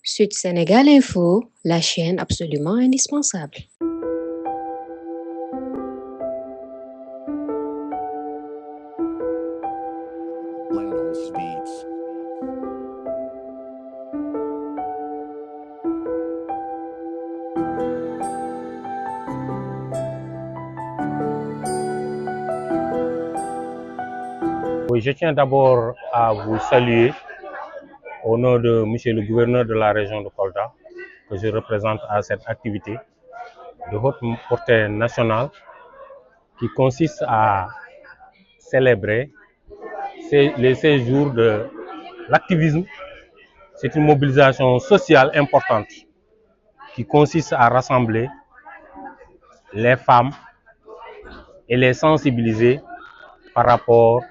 Sud Sénégal Info, la chaîne absolument indispensable. Landals Beats. Oui, je tiens d'abord à vous saluer au nom de Monsieur le gouverneur de la région de Kolda, que je représente à cette activité de haute portée nationale qui consiste à célébrer les 16 jours de l'activisme. C'est une mobilisation sociale importante qui consiste à rassembler les femmes et les sensibiliser par rapport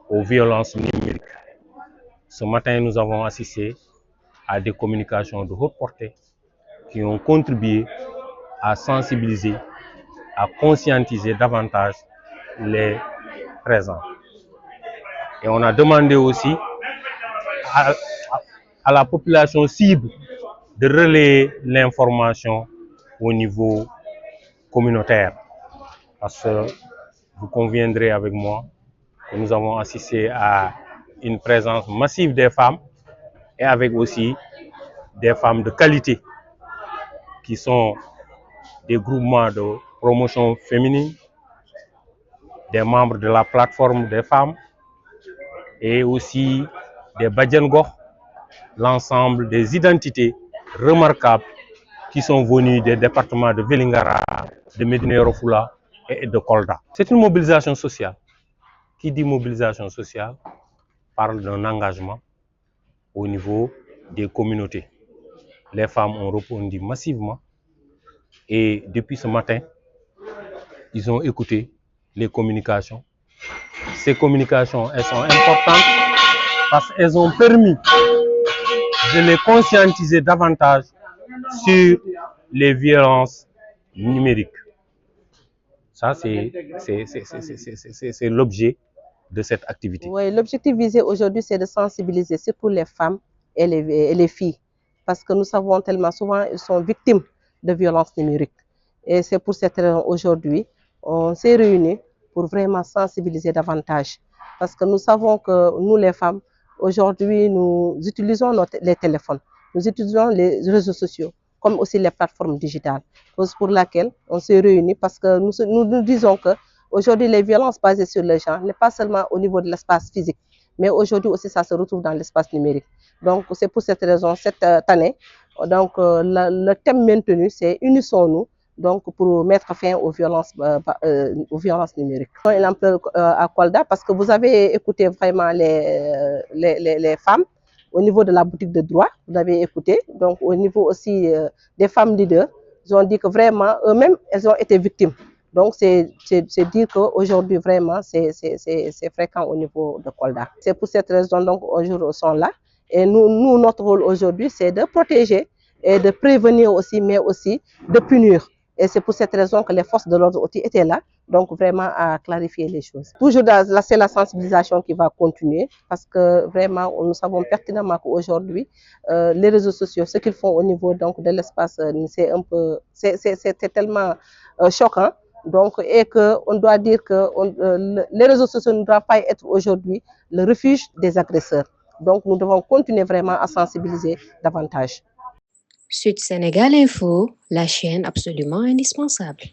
aux violences numériques. Ce matin, nous avons assisté à des communications de haute portée qui ont contribué à sensibiliser, à conscientiser davantage les présents. Et on a demandé aussi à la population cible de relayer l'information au niveau communautaire. Parce que vous conviendrez avec moi que nous avons assisté à une présence massive des femmes et avec aussi des femmes de qualité qui sont des groupements de promotion féminine, des membres de la plateforme des femmes et aussi des Badjangor, l'ensemble des identités remarquables qui sont venues des départements de Vélingara, de Médina Yoro Foulah et de Kolda. C'est une mobilisation sociale. Qui dit mobilisation sociale parle d'un engagement au niveau des communautés. Les femmes ont répondu massivement et depuis ce matin, ils ont écouté les communications. Ces communications, elles sont importantes parce qu'elles ont permis de les conscientiser davantage sur les violences numériques. Ça, c'est l'objet de cette activité. Oui, l'objectif visé aujourd'hui, c'est de sensibiliser surtout les femmes et les filles. Parce que nous savons tellement souvent qu'elles sont victimes de violences numériques. Et c'est pour cette raison aujourd'hui, on s'est réunis pour vraiment sensibiliser davantage. Parce que nous savons que nous, les femmes, aujourd'hui, nous utilisons les téléphones, nous utilisons les réseaux sociaux, comme aussi les plateformes digitales. C'est pour laquelle on s'est réunis parce que nous disons que aujourd'hui, les violences basées sur le genre n'est pas seulement au niveau de l'espace physique, mais aujourd'hui aussi ça se retrouve dans l'espace numérique. Donc c'est pour cette raison, cette année, donc, le thème maintenu, c'est Unissons-nous, donc pour mettre fin aux violences numériques. Il est un peu à Kolda parce que vous avez écouté vraiment les femmes au niveau de la boutique de droit, vous avez écouté, donc au niveau aussi des femmes leaders, ils ont dit que vraiment eux-mêmes, elles ont été victimes. Donc, c'est dire qu'aujourd'hui, vraiment, c'est fréquent au niveau de Kolda. C'est pour cette raison, donc, aujourd'hui, ils sont là. Et nous notre rôle aujourd'hui, c'est de protéger et de prévenir aussi, mais aussi de punir. Et c'est pour cette raison que les forces de l'ordre aussi étaient là, donc vraiment à clarifier les choses. Toujours, c'est la sensibilisation qui va continuer, parce que vraiment, nous savons pertinemment qu'aujourd'hui, les réseaux sociaux, ce qu'ils font au niveau donc, de l'espace, c'est tellement choquant. Donc, et qu'on doit dire que les réseaux sociaux ne doivent pas être aujourd'hui le refuge des agresseurs. Donc, nous devons continuer vraiment à sensibiliser davantage. Sud Sénégal Info, la chaîne absolument indispensable.